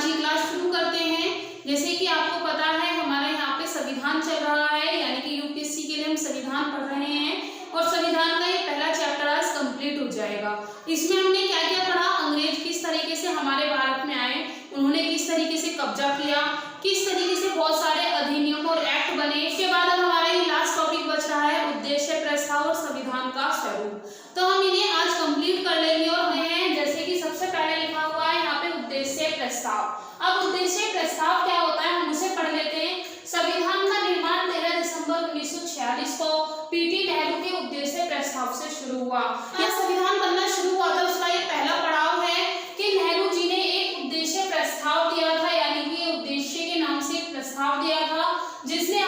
आज की क्लास शुरू करते हैं। जैसे कि आपको पता है हमारे यहाँ पे संविधान चल रहा है, यानी कि यूपीएससी के लिए हम संविधान पढ़ रहे हैं और संविधान का ये पहला चैप्टर आज कंप्लीट हो जाएगा। इसमें हमने क्या क्या पढ़ा, अंग्रेज किस तरीके से हमारे भारत में आए, उन्होंने किस तरीके से कब्जा किया, किस तरीके से बहुत सारे अधिनियम और एक्ट बने। इसके बाद अब हमारा ये लास्ट टॉपिक बच रहा है उद्देश्य, प्रस्ताव और संविधान का स्वरूप। तो हम इन्हें आज कंप्लीट कर लेंगे और जैसे कि सबसे पहले लिखा हुआ है यहाँ पे उद्देश्य प्रस्ताव। अब उद्देश्य प्रस्ताव क्या होता है हम उसे पढ़ लेते हैं। संविधान का निर्माण 13 दिसंबर 1946 को पीटी नेहरू के उद्देश्य प्रस्ताव से शुरू हुआ। यह संविधान बनना शुरू हुआ था, उसका ये पहला पड़ाव है कि नेहरू जी ने एक उद्देश्य प्रस्ताव दिया था, यानी कि उद्देश्य के नाम से एक प्रस्ताव दिया था जिससे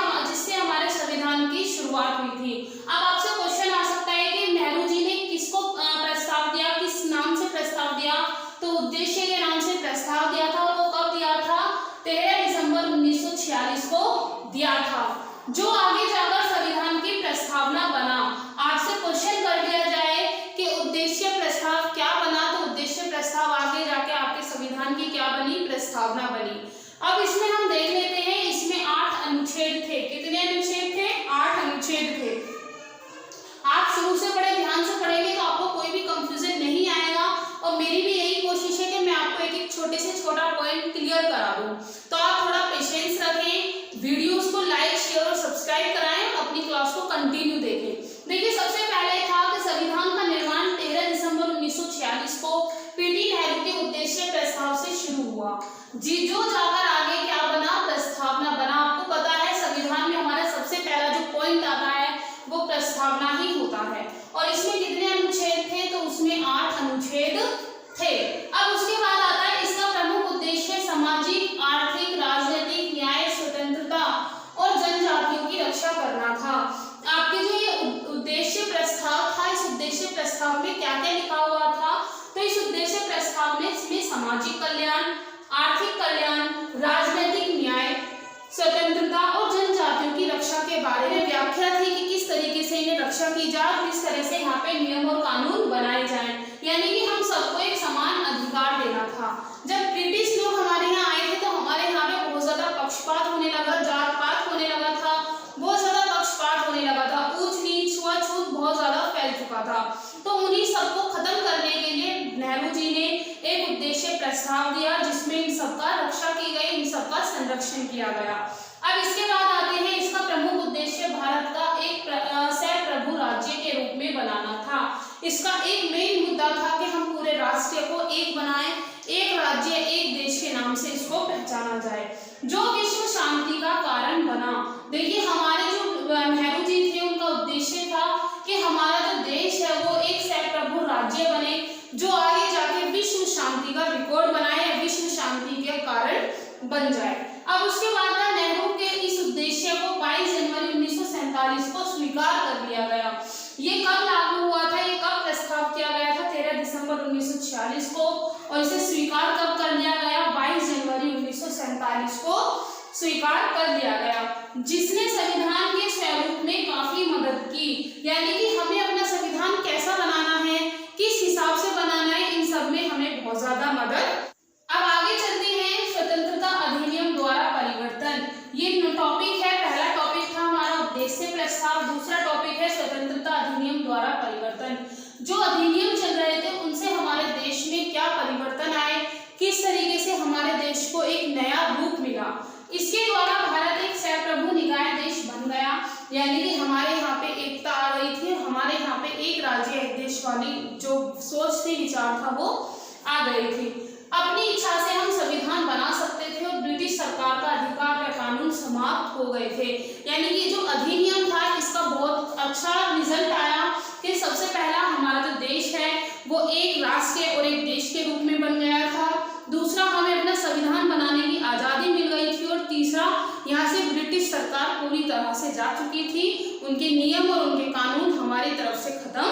हमारे संविधान की शुरुआत हुई थी। अब आपसे क्वेश्चन आ सकता है कि नेहरू जी ने किसको प्रस्ताव दिया, किस नाम से प्रस्ताव दिया, तो उद्देश्य के नाम से प्रस्ताव दिया था और वो कब दिया था, 13 दिसंबर 1946 को दिया था, जो आगे जाकर संविधान की प्रस्तावना बना। आपसे क्वेश्चन कर दिया जाए कि उद्देश्य प्रस्ताव क्या बना, तो उद्देश्य प्रस्ताव आगे जाके आपके संविधान की क्या बनी, प्रस्तावना बनी। अब इसमें हम देख लेते हैं, इसमें 8 अनुच्छेद थे। कितने अनुच्छेद थे, 8 अनुच्छेद थे। आप शुरू से पढ़े, ध्यान से पढ़ेंगे तो आपको कोई भी कंफ्यूजन नहीं आएगा और मेरी भी यही कोशिश है कि मैं आपको एक एक छोटे से छोटा पॉइंट क्लियर करा दूं। तो आप थोड़ा पेशेंस रखें, वीडियोस को लाइक, शेयर और सब्सक्राइब कराएं, अपनी क्लास को कंटिन्यू देखें। देखिए सबसे पहले था कि संविधान का निर्माण 13 दिसंबर 1946 को पीटी नेहरू के उद्देश्य प्रस्ताव से शुरू हुआ, जो जाकर आगे क्या बना, प्रस्तावना बना। आपको पता है संविधान में हमारा सबसे पहला जो पॉइंट आता है वो प्रस्तावना ही होता है। और इसमें कितने अनुच्छेद थे, तो उसमें 8 अनुच्छेद थे। अब उसके बाद आता है इसका प्रमुख उद्देश्य सामाजिक, आर्थिक, राजनीतिक, न्याय, स्वतंत्रता और जनजातियों की रक्षा करना था। आपके जो ये उद्देश्य प्रस्ताव था, इस उद्देश्य प्रस्ताव में क्या क्या लिखा हुआ था, तो इस उद्देश्य प्रस्ताव में इसमें सामाजिक कल्याण, आर्थिक कल्याण, राजनीतिक न्याय, स्वतंत्रता और जनजातियों की रक्षा के बारे में व्याख्या थी कि किस तरीके से इन्हें रक्षा की जाए, किस तरह से यहाँ पे नियम और कानून बनाए जाएं, यानी कि हम सबको एक समान अधिकार देना था। जब ब्रिटिश लोग हमारे यहाँ आए थे तो हमारे यहाँ पे बहुत ज्यादा पक्षपात होने लगा, जात पात होने लगा था, बहुत ज्यादा पक्षपात होने लगा था, ऊंच नीच, छुआछूत बहुत ज्यादा फैल चुका था। तो उन्हीं सबको खत्म करने के लिए नेहरू जी ने एक उद्देश्य प्रस्ताव दिया जिसमें इन सबका रक्षा की गई, इन सबका संरक्षण किया गया। अब इसके बाद आते हैं इसका प्रमुख उद्देश्य भारत का एक सह-प्रभु राज्य के रूप में बनाना था। इसका एक मेन मुद्दा था कि हम पूरे राष्ट्र को एक बनाएं, एक राज्य एक देश के नाम से इसको पहचाना जाए, जो विश्व शांति का कारण बना। देखिए हमारे जो नेहरू जी थे उनका उद्देश्य था कि हमारा जो देश है वो एक सह-प्रभु राज्य बने, जो आगे जाके विश्व शांति का रिकॉर्ड बनाए, विश्व शांति के कारण बन जाए। अब उसके बाद नेहरू के इस उद्देश्य को 22 जनवरी 1947 को स्वीकार कर लिया गया। ये कब लागू हुआ था, ये कब प्रस्ताव किया गया था, 13 दिसंबर 1946 को, और इसे स्वीकार कब कर लिया गया, 22 जनवरी 1947 को स्वीकार कर लिया गया, जिसने संविधान के स्वरूप में काफी मदद की। यानी कि हमें अपना संविधान कैसा बनाना है, किस हिसाब से बनाना है, इन सब में हमें बहुत ज्यादा मदद। अब आगे चलते हैं स्वतंत्रता अधिनियम द्वारा परिवर्तन। ये टॉपिक है, पहला टॉपिक था हमारा उद्देश्य प्रस्ताव, दूसरा टॉपिक है स्वतंत्रता अधिनियम द्वारा परिवर्तन। जो अधिनियम चल रहे थे उनसे हमारे देश में क्या परिवर्तन आए, किस तरीके से हमारे देश को एक नया रूप मिला, इसके द्वारा भारत एक सह-प्रभु निकाय देश बन गया। यानी कि हमारे यहाँ पे एकता आ गई थी, हमारे यहाँ पे एक राज्य एक देश वाली जो सोच थी, विचार था, वो आ गई थी। अपनी इच्छा से हम संविधान बना सकते थे और ब्रिटिश सरकार का अधिकार व कानून समाप्त हो गए थे। यानी कि जो अधिनियम था इसका बहुत अच्छा रिजल्ट आया कि सबसे पहला हमारा जो देश है वो एक राष्ट्र और एक देश के रूप में बन गया था। दूसरा, हमें अपना संविधान बनाने की आज़ादी मिल गई थी और तीसरा, यहाँ से ब्रिटिश सरकार पूरी तरह से जा चुकी थी, उनके नियम और उनके कानून हमारी तरफ से खत्म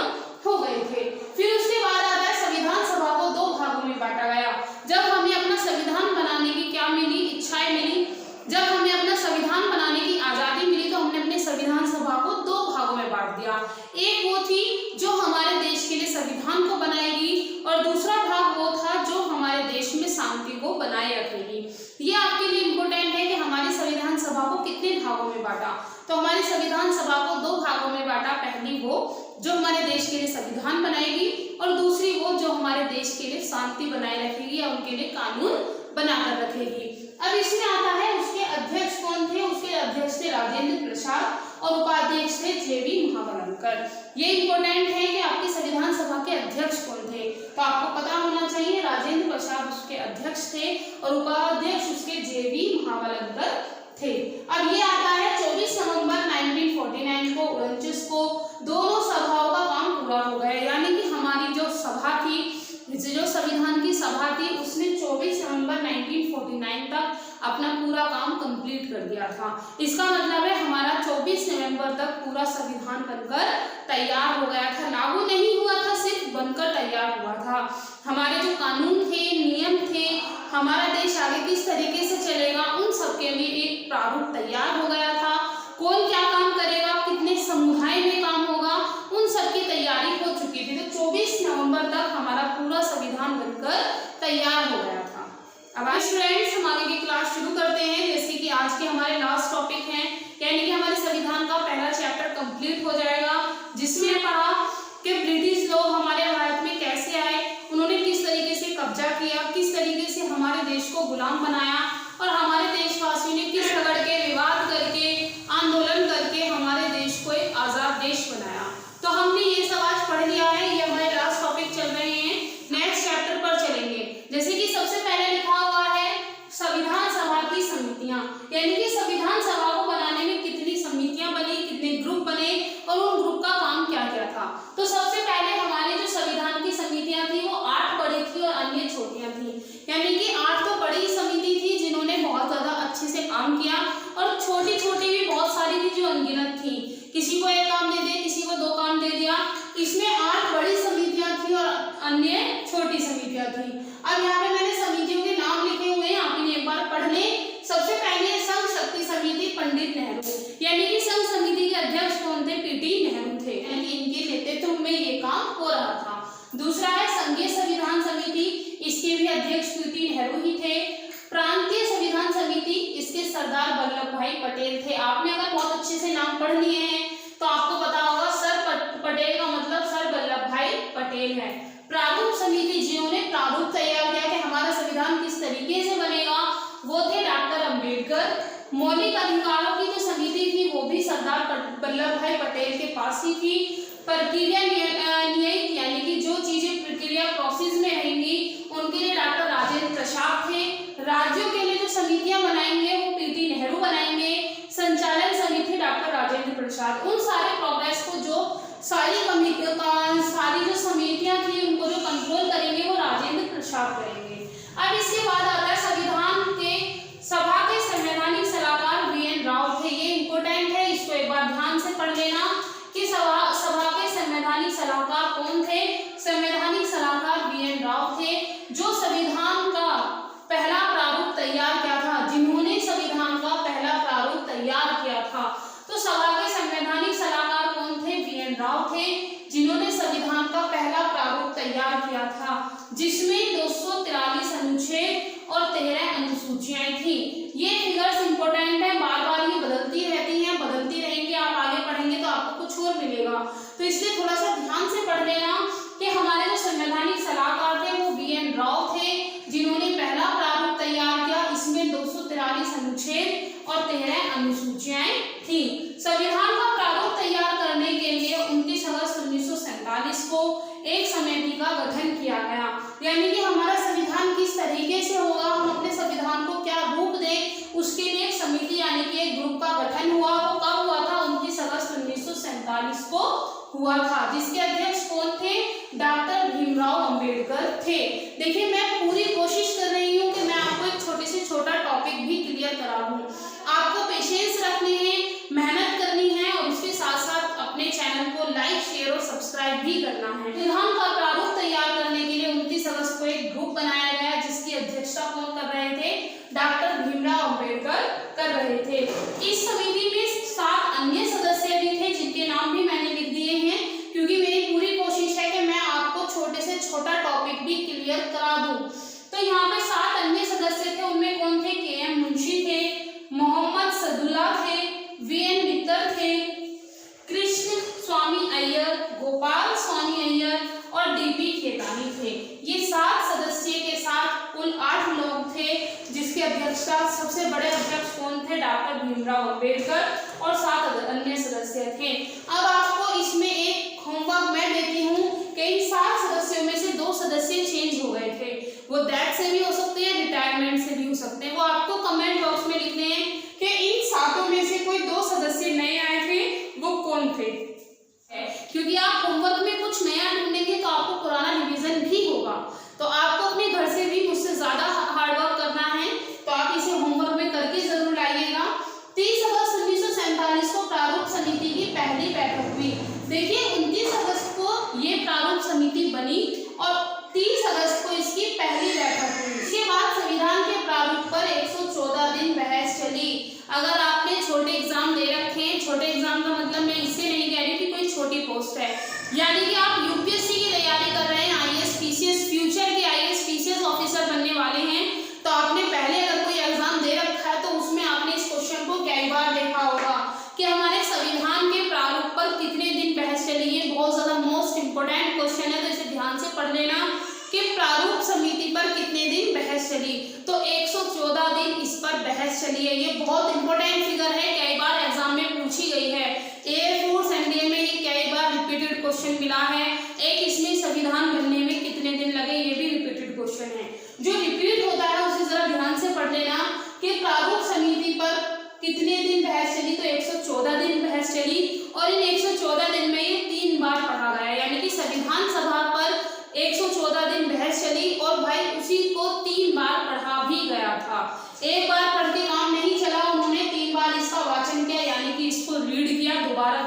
हो गए थे। फिर उसके बाद आता है संविधान सभा को 2 भागों में बांटा गया। जब हमें अपना संविधान बनाने की क्या मिली, इच्छाएं मिली, जब हमें अपना संविधान बनाने की आज़ादी मिली तो हमने अपने संविधान सभा को 2 भागों में बांट दिया। एक वो थी जो हमारे देश के लिए संविधान को बनाएगी और दूसरा भाग वो था जो हमारे देश में शांति को बनाए रखेगी। सभा को कितने भागों में बांटा? तो हमारी संविधान सभा को 2 भागों में बांटा। पहली वो जो हमारे देश के लिए संविधान बनाएगी और दूसरी वो जो हमारे देश के लिए शांति बनाए रखेगी या उनके लिए कानून बनाकर रखेगी। अब इसमें आता है उसके अध्यक्ष कौन थे? उसके अध्यक्ष थे राजेंद्र प्रसाद और उपाध्यक्ष थे जे.बी. महावलंकर। ये इंपॉर्टेंट है कि आपकी संविधान सभा के अध्यक्ष कौन थे, तो आपको पता होना चाहिए राजेंद्र प्रसाद उसके अध्यक्ष थे और उपाध्यक्ष उसके जे.बी. महावलंकर थे। अब ये आता है 24 नवंबर 1949 को 29 को दोनों सभाओं का काम पूरा हो गया, यानी कि हमारी जो सभा थी, जो संविधान की सभा थी, उसने 24 नवंबर 1949 तक अपना पूरा काम कंप्लीट कर दिया था। इसका मतलब है हमारा 24 नवंबर तक पूरा संविधान बनकर तैयार हो गया था, लागू नहीं हुआ था, सिर्फ बनकर तैयार हुआ था। हमारे जो कानून थे, नियम थे, हमारा देश आगे किस तरीके से चलेगा, उन सब के लिए एक प्रारूप तैयार हो गया था। कौन क्या काम करेगा, कितने समुदाय में काम होगा, उन सब की तैयारी हो चुकी थी। तो 24 नवंबर तक हमारा पूरा संविधान बनकर तैयार हो गया था। अब आज स्टूडेंट्स हम आगे की क्लास शुरू करते हैं। जैसे कि आज के हमारे लास्ट टॉपिक हैं, यानी कि हमारे संविधान का पहला चैप्टर कंप्लीट हो जाएगा, जिसमें पढ़ा कि ब्रिटिश लोग हमारे भारत में कैसे आए, उन्होंने किस तरीके से कब्जा किया, किस तरीके से हमारे देश को गुलाम बनाया और हमारे देशवासियों ने किस रगड़ के, विवाद करके, आंदोलन करके हमारे देश को एक आजाद देश बनाया। तो हमने ये सब आज पढ़ लिया है, ये हमारे लास्ट टॉपिक चल रहे हैं। नेक्स्ट चैप्टर पर चलेंगे। जैसे कि सबसे पहले लिखा हुआ है संविधान सभा की समितियां, यानी कि संविधान सभा को बनाने में कितनी समितियां बनी, कितने ग्रुप बने और उन ग्रुप का काम क्या क्या था। तो सबसे पहले हमारी जो संविधान की समितियां थी वो 8 बड़ी थी और अन्य छोटियां थी, यानी कि 8 तो बड़ी समिति थी जिन्होंने बहुत ज्यादा अच्छे से काम किया और छोटी छोटी भी बहुत सारी थी जो अनगिनत थी, किसी को एक काम दे दिया, किसी को 2 काम दे दिया। इसमें 8 बड़ी समितियां थी और अन्य छोटी समितियां थी। अब यहाँ पे मैंने समितियों के नाम लिखे हुए हैं, आप इन्हें एक बार पढ़ लें। सबसे पहले संघ शक्ति समिति पंडित नेहरू, यानी कि संघ समिति के अध्यक्ष कौन थे? पीटी नेहरू थे, यानी इनके नेतृत्व में ये काम हो रहा था। दूसरा है संघीय संविधान समिति, इसके भी अध्यक्ष पीटी नेहरू ही थे। प्रांतीय संविधान समिति, इसके सरदार वल्लभ भाई पटेल थे। आपने अगर बहुत अच्छे से नाम पढ़ लिए हैं तो आपको पता होगा सर पटेल का मतलब सर वल्लभ भाई पटेल है। प्रारूप समिति, जिन्होंने प्रारूप तैयार किया कि हमारा संविधान किस तरीके से बनेगा, वो थे डॉक्टर अंबेडकर। मौलिक अधिकारों की जो समिति थी वो भी सरदार वल्लभ भाई पटेल के पास ही थी। प्रक्रिया न्यायिक, यानी कि जो चीजें प्रक्रिया प्रोसेस में रहेंगी उनके लिए डॉक्टर राजेंद्र प्रसाद थे। राज्यों के लिए जो समितियां बनाएंगे वो पीटी नेहरू बनाएंगे। संचालन समिति डॉक्टर राजेंद्र प्रसाद। उन सारे प्रोग्रेस को जो सारी जो समितियां थी उनको जो कंट्रोल करेंगे वो राजेंद्र प्रसाद करेंगे। अब इसके बाद आता है संविधान के सभा के संवैधानिक सलाहकार वी.एन. राव थे। ये इंपॉर्टेंट है, इसको एक बार ध्यान से पढ़ लेना कि सभा के संवैधानिक सलाहकार कौन थे। संवैधानिक सलाहकार वी.एन. राव थे, जो संविधान का पहला प्रारूप तैयार किया था, जिन्होंने संविधान का पहला प्रारूप तैयार किया था। तो सभा के संवैधानिक सलाहकार कौन थे? वी.एन. राव थे, जिन्होंने संविधान का पहला प्रारूप तैयार किया था, जिसमें 243 अनुच्छेद और 13 अनुसूचियां थी। ये फिगर्स इंपॉर्टेंट है, बार बार ये बदलती रहती हैं, बदलती रहेंगी, आप आगे पढ़ेंगे तो आपको कुछ और मिलेगा। तो इसलिए थोड़ा सा ध्यान से पढ़ लेना कि हमारे जो संवैधानिक सलाहकार थे वो वी.एन. राव थे, जिन्होंने पहला प्रारूप तैयार किया। इसमें 243 अनुच्छेद और 13 अनुसूचियां थी। संविधान का प्रारूप तैयार करने के लिए 29 अगस्त 1947 को एक समिति का गठन किया गया, यानी कि हमारा संविधान किस तरीके से होगा, हम अपने संविधान को क्या रूप दें, उसके लिए एक समिति यानी कि एक ग्रुप का गठन हुआ। वो कब हुआ था? 29 अगस्त 1947 को हुआ था, जिसके अध्यक्ष कौन थे? डॉक्टर भीमराव अंबेडकर थे। देखिए मैं पूरी कोशिश कर रही हूँ कि मैं आपको एक छोटे से छोटा टॉपिक भी क्लियर करा दूं। आपको पेशेंस रखने हैं, मेहनत करनी है और उसके साथ साथ अपने चैनल को लाइक, शेयर और सब्सक्राइब भी करना है। संविधान का प्रारूप तैयार करने के लिए 29 अगस्त को एक ग्रुप बनाया गया, जिसकी अध्यक्षता कौन कर रहे थे? डॉक्टर भीमराव अंबेडकर कर रहे थे। इस समिति में 7 अन्य सदस्य भी थे, जिनके नाम भी मैंने लिख दिए हैं, क्योंकि मेरी पूरी कोशिश है कि मैं आपको छोटे से छोटा टॉपिक भी क्लियर करा दूं। तो यहाँ पे 7 अन्य सदस्य थे, उनमें कौन थे? के.एम. मुंशी थे, मोहम्मद सदुल जिसकी अध्यक्षता सबसे बड़े अध्यक्ष कौन थे? डॉक्टर भीमराव अंबेडकर और 7 अन्य सदस्य थे। अब आपको इसमें एक होमवर्क मैं देती हूँ कि इन 7 सदस्यों में से 2 सदस्य चेंज हो गए थे, वो दैट से भी हो सकते हैं, रिटायरमेंट से भी हो सकते हैं। वो आपको कमेंट बॉक्स में लिखने हैं कि इन 7 में से कोई 2 सदस्य नए आए थे, वो कौन थे? क्योंकि आप होमवर्क में कुछ नया ढूंढेंगे तो आपको पुराना रिवीजन भी होगा, तो आपको अपने घर से भी मुझसे ज्यादा हार्डवर्क करना है, तो आप इसे होमवर्क में करके जरूर लाइएगा। 30 अगस्त 1947 को प्रारूप समिति की पहली बैठक हुई। देखिए 29 अगस्त को ये प्रारूप समिति बनी और 30 अगस्त को इसकी पहली बैठक हुई। इसके बाद संविधान के प्रारूप पर 114 दिन बहस चली। अगर आपने छोटे एग्जाम दे रखे हैं, छोटे एग्जाम का मतलब मैं इससे नहीं कह रही कि कोई छोटी पोस्ट है, यानी कि आप यूपीएससी की तैयारी कर रहे हैं, आईएएस पीसीएस फ्यूचर के आईएएस पीसीएस ऑफिसर बनने वाले हैं, तो आपने पहले अगर कोई एग्जाम दे रखा है तो उसमें आपने इस क्वेश्चन को कई बार देखा होगा कि हमारे संविधान के प्रारूप पर कितने दिन बहस चली। ये बहुत ज्यादा मोस्ट इंपोर्टेंट क्वेश्चन है, तो इसे ध्यान से पढ़ लेना कि प्रारूप समिति पर कितने दिन बहस चली। तो 114 दिन इस पर बहस चली है। ये बहुत इंपॉर्टेंट फिगर है, कई बार एग्जाम में पूछी गई है। एयरफोर्स एनडीए में ये कई बार रिपीटेड क्वेश्चन मिला है। एक इसमें संविधान बनने में कितने दिन लगे, ये भी रिपीटेड क्वेश्चन है। जो रिपीट होता है उसे जरा ध्यान से पढ़ लेना कि प्रारूप समिति पर कितने दिन बहस चली, तो 114 दिन बहस चली और इन 114 दिन में ये 3 बार पढ़ा गया, यानी कि संविधान सभा पर 114 दिन बहस चली और भाई उसी को 3 बार पढ़ा भी गया था। एक बार पढ़ के काम नहीं चला, उन्होंने 3 बार इसका वाचन किया, यानी कि इसको रीड किया, दोबारा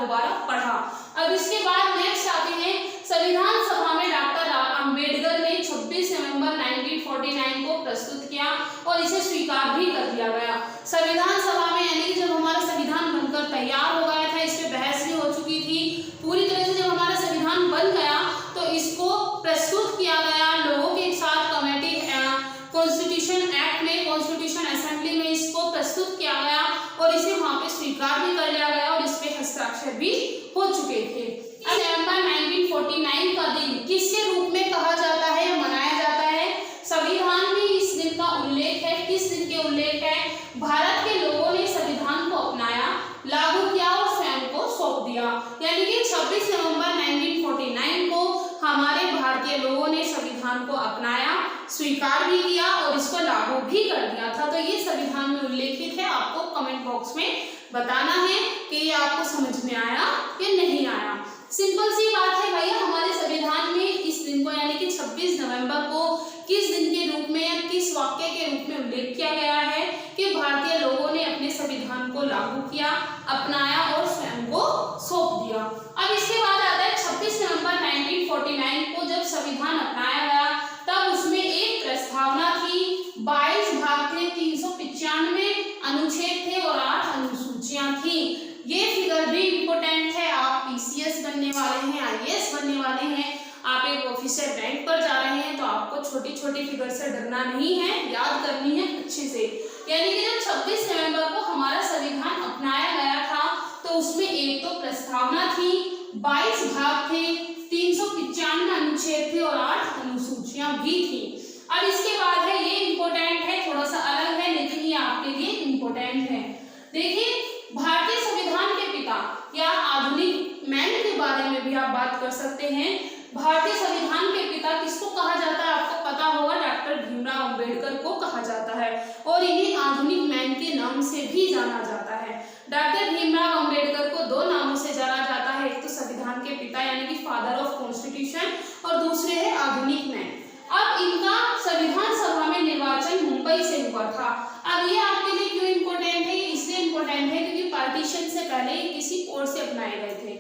पढ़ा। अब इसके बाद नेक्स्ट आते हैं संविधान सभा में डॉक्टर अंबेडकर ने 26 नवंबर 1949 को प्रस्तुत किया और इसे स्वीकार भी कर दिया गया। संविधान सभा में यानी कि जब हमारा संविधान बनकर तैयार हो गया था, इस पे बहस भी हो चुकी थी पूरी तरह से। जब हमारा संविधान बन गया तो इसको प्रस्तुत किया गया लोगों के साथ कमेटी कॉन्स्टिट्यूशन एक्ट में, कॉन्स्टिट्यूशन असेंबली में इसको प्रस्तुत किया गया और इसे वहां पे स्वीकार भी कर लिया गया और इस पे हस्ताक्षर भी हो चुके थे। नवंबर 1949 का दिन किसके रूप में कहा जाता है या मनाया जाता है? संविधान में इस दिन का उल्लेख है। किस दिन के उल्लेख है? भारत के लोगों ने संविधान को अपनाया, लागू किया और स्वयं को सौंप दिया, यानी कि 26 नवंबर 1949 को हमारे भारतीय लोगों ने संविधान को अपनाया, स्वीकार भी किया और इसको लागू भी कर दिया था। तो ये संविधान में उल्लेखित है, आपको कमेंट बॉक्स में बताना है कि ये आपको समझ में आया कि नहीं आया। सिंपल सी बात है भैया, हमारे संविधान में इस दिन को यानी कि 26 नवंबर को किस दिन के रूप में या किस वाक्य के रूप में उल्लेख किया गया है कि भारतीय लोगों ने अपने संविधान को लागू किया, अपनाया और स्वयं को सौंप दिया। अब इसके बाद आता है 26 नवंबर 1949 को जब संविधान अपनाया गया तब उसमें एक प्रस्तावना थी, 22 भाग थे, 395 अनुच्छेद थे और 8 अनुसूचियां थी। ये फिगर भी इम्पोर्टेंट है, आप पीसीएस बनने वाले हैं, आईएएस बनने वाले हैं, आप एक ऑफिसर बैंक पर जा रहे हैं, तो आपको छोटी छोटी फिगर से डरना नहीं है, याद करनी है अच्छे से। यानी कि जब 26 नवंबर को हमारा संविधान अपनाया गया था तो उसमें एक तो प्रस्तावना थी, 22 भाग थे, 395 अनुच्छेद थे और 8 अनुसूचियां भी थी। अब इसके बाद है, ये इम्पोर्टेंट है, थोड़ा सा अलग है लेकिन ये आपके लिए इम्पोर्टेंट है। देखिए भारतीय संविधान के पिता या आधुनिक मैन के बारे में भी आप बात कर सकते हैं। भारतीय संविधान के पिता किसको कहा जाता है? आपको पता होगा, डॉक्टर भीमराव अंबेडकर को कहा जाता है और इन्हें आधुनिक मैन के नाम से भी जाना जाता है। डॉक्टर भीमराव अंबेडकर को 2 नामों से जाना जाता है, एक तो संविधान के पिता यानी कि फादर ऑफ कॉन्स्टिट्यूशन और दूसरे है आधुनिक मैन। अब इनका संविधान सभा में निर्वाचन मुंबई से हुआ था। अब ये आपके लिए क्यों इम्पोर्टेंट है? इसलिए इम्पोर्टेंट है क्योंकि पार्टीशन से पहले किसी कोड से अपनाए गए थे।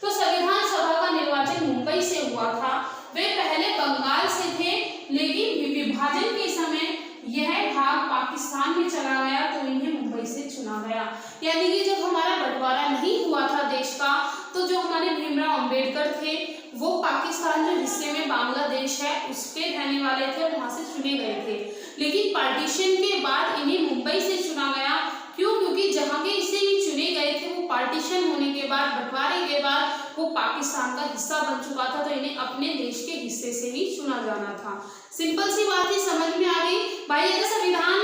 तो संविधान सभा का निर्वाचन मुंबई से हुआ था। वे पहले बंगाल से थे लेकिन विभाजन के समय यह भाग पाकिस्तान में चला गया तो इन्हें मुंबई से चुना गया। यानी कि जब हमारा बंटवारा नहीं हुआ था देश का तो जो हमारे भीमराव अंबेडकर थे वो पाकिस्तान जो हिस्से में बांग्लादेश है उसके रहने वाले थे और वहां से चुने गए थे। लेकिन पार्टीशन के बाद इन्हें मुंबई से चुना गया। क्यों? क्योंकि जहाँ के इससे ये चुने गए थे वो पार्टीशन होने के बाद, बंटवारे के बाद वो पाकिस्तान का हिस्सा बन चुका था तो इन्हें अपने देश के हिस्से से ही चुना जाना था। सिंपल सी बात ही समझ में आ गई भाई। अगर संविधान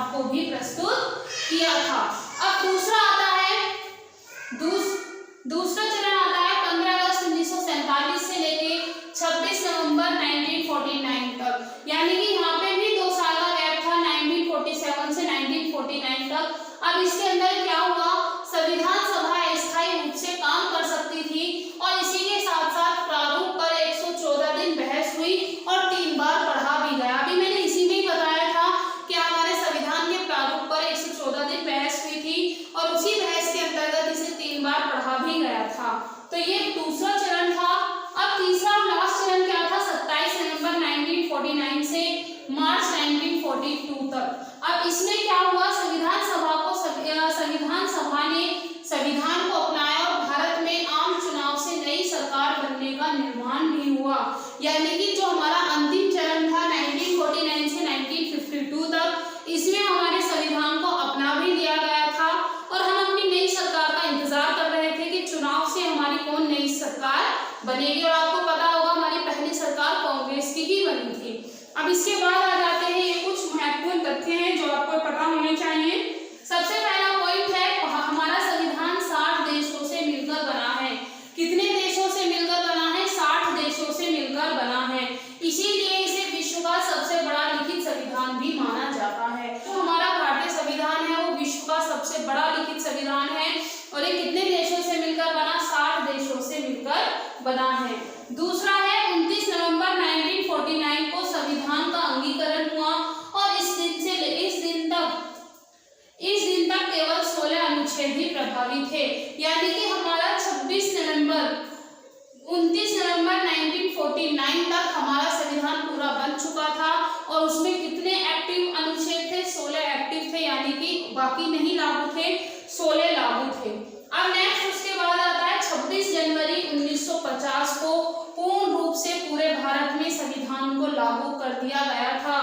प्रस्ताव को भी प्रस्तुत किया था। अब दूसरा आता है दूसरा चरण आता है 15 अगस्त 1947 से लेके 26 नवंबर 1949 तक, यानी कि यहाँ पे भी 2 साल का गैप था 1947 से 1949 तक। अब इसके अंदर क्या हुआ, संविधान सभा अस्थायी रूप से काम कर सकती थी और इसी के साथ साथ प्रारूप पर 114 दिन बहस हुई और 3 बार पढ़ा भी गया। अभी मैंने इसी में ही बताया था कि हमारे संविधान के प्रारूप पर 114 दिन बहस हुई थी और उसी बहस के अंतर्गत इसे 3 बार पढ़ा भी गया था। तो ये दूसरा चरण था। अब तीसरा और लास्ट चरण क्या था, 27 नवंबर 1949 से मार्च 1942 तक। अब इसमें क्या हुआ, संविधान सभा ने संविधान को अपनाया और भारत में आम चुनाव से नई सरकार बनने का निर्माण भी हुआ, यानी कि जो हमारा अंतिम चरण था 1949 से 1952 तक, इसमें हमारे संविधान को अपना भी लिया गया था और हम अपनी नई सरकार का इंतजार कर रहे थे कि चुनाव से हमारी कौन नई सरकार बनेगी। और आपको पता होगा हमारी पहली सरकार कांग्रेस की ही बनी थी। अब इसके बाद आ जाते हैं, ये कुछ महत्वपूर्ण तथ्य हैं जो आपको पता होने चाहिए। सबसे पहला पॉइंट है, हमारा संविधान 60 देशों से मिलकर बना है। कितने देशों से मिलकर बना है, 60 देशों से मिलकर बना है, इसीलिए इसे विश्व का सबसे बड़ा लिखित संविधान भी माना जाता है। तो हमारा भारतीय संविधान है वो विश्व का सबसे बड़ा लिखित संविधान है और ये कितने देशों से मिलकर बना, 60 देशों से मिलकर बना है। दूसरा है 29 नवंबर 1949 को संविधान का अंगीकरण हुआ और इस दिन तक केवल 16 अनुच्छेद ही प्रभावी थे, यानी कि हमारा 29 नवंबर 1949 तक हमारा संविधान पूरा बन चुका था और उसमें कितने एक्टिव अनुच्छेद थे, 16 एक्टिव थे, यानी कि बाकी नहीं लागू थे, 16 लागू थे। अब नेक्स्ट उसके बाद आता है 26 जनवरी 1950 को पूर्ण रूप से पूरे भारत में संविधान को लागू कर दिया गया था।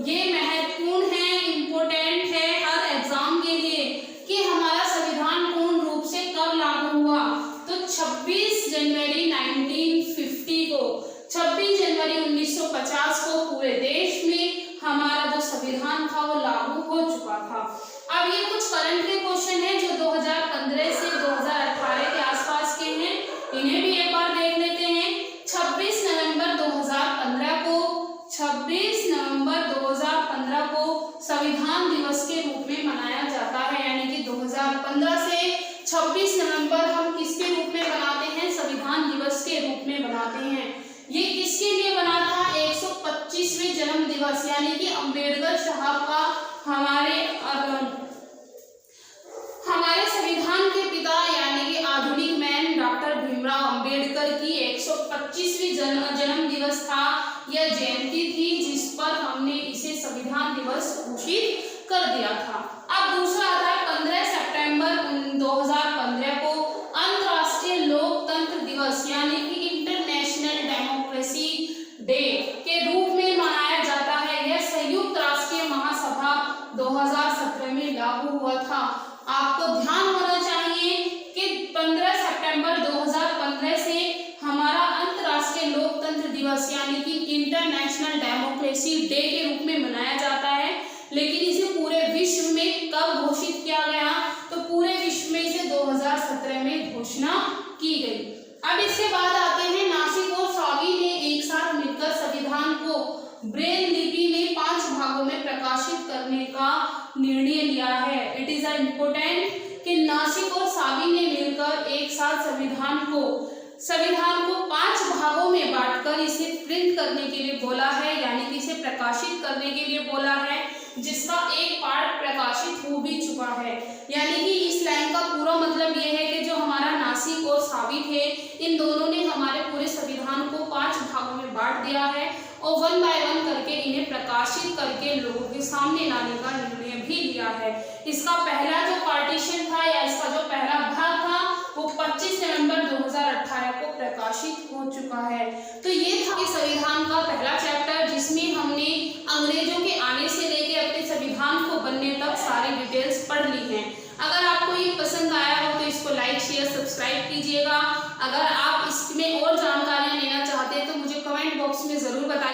ये महत्वपूर्ण है, इम्पोर्टेंट है हर एग्जाम के लिए कि हमारा संविधान पूर्ण रूप से कब लागू हुआ, तो 26 जनवरी 1950 को, 26 जनवरी 1950 को पूरे देश में हमारा जो संविधान था वो लागू हो चुका था। अब ये कुछ करंट के क्वेश्चन हैं जो 2015 से 2018 के आसपास के हैं, इन्हें भी एक बार देख लेते हैं। 26 नवंबर 2015 को संविधान दिवस के रूप में मनाया जाता है, यानी कि 2015 से 26 नवंबर हम किसके रूप में बनाते हैं, संविधान दिवस के रूप में बनाते हैं। ये किसके लिए बना था, 125वें जन्म दिवस, यानी कि अंबेडकर साहब का हमारे संविधान के पिता यानी कि आधुनिक मैन डॉक्टर भीमराव अंबेडकर की 125वीं जन्म दिवस था, यह जयंती थी जिस पर हमने इसे संविधान दिवस घोषित कर दिया था। अब दूसरा आता है 15 सितंबर 2015 को अंतर्राष्ट्रीय लोकतंत्र दिवस यानी कि इंटरनेशनल डेमोक्रेसी डे के रूप में मनाया जाता है। यह संयुक्त राष्ट्रीय महासभा 2017 में लागू हुआ था। आपको ध्यान होना चाहिए कि 15 सितंबर 2015 से हमारा अंतर्राष्ट्रीय लोकतंत्र दिवस यानी कि इंटरनेशनल डेमोक्रेसी डे के रूप में मनाया जाता है, लेकिन इसे पूरे विश्व में कब घोषित किया गया, तो पूरे विश्व में इसे 2017 में घोषणा की गई। अब इसके बाद आते हैं नासिक और सावी ने एक साथ मिलकर संविधान को ब्रेल लिपि में 5 भागों में प्रकाशित करने का निर्णय लिया है। इट इज इम्पोर्टेंट कि नासिक और सावी ने मिलकर एक साथ संविधान को 5 भागों में बांटकर इसे प्रिंट करने के लिए बोला है, यानी कि इसे प्रकाशित करने के लिए बोला है, जिसका एक पार्ट प्रकाशित हो भी चुका है। यानी कि इस लाइन का पूरा मतलब ये है कि जो हमारा नासिक और सावी थे, इन दोनों ने हमारे पूरे संविधान को 5 भागों में बांट दिया है और 1 बाय 1 करके इन्हें प्रकाशित करके लोगों के सामने लाने का निर्णय भी लिया है। इसका पहला जो पार्टीशन था या इसका जो पहला भाग था वो 25 नवंबर 2018 को प्रकाशित हो चुका है। तो ये था कि संविधान का पहला चैप्टर, जिसमें हमने अंग्रेजों के आने से लेके अपने संविधान को बनने तक सारी डिटेल्स पढ़ ली हैं। अगर आपको ये पसंद आया हो तो इसको लाइक शेयर सब्सक्राइब कीजिएगा। अगर आप इसमें और जानकारियां लेना चाहते हैं तो मुझे कमेंट बॉक्स में जरूर बताइए।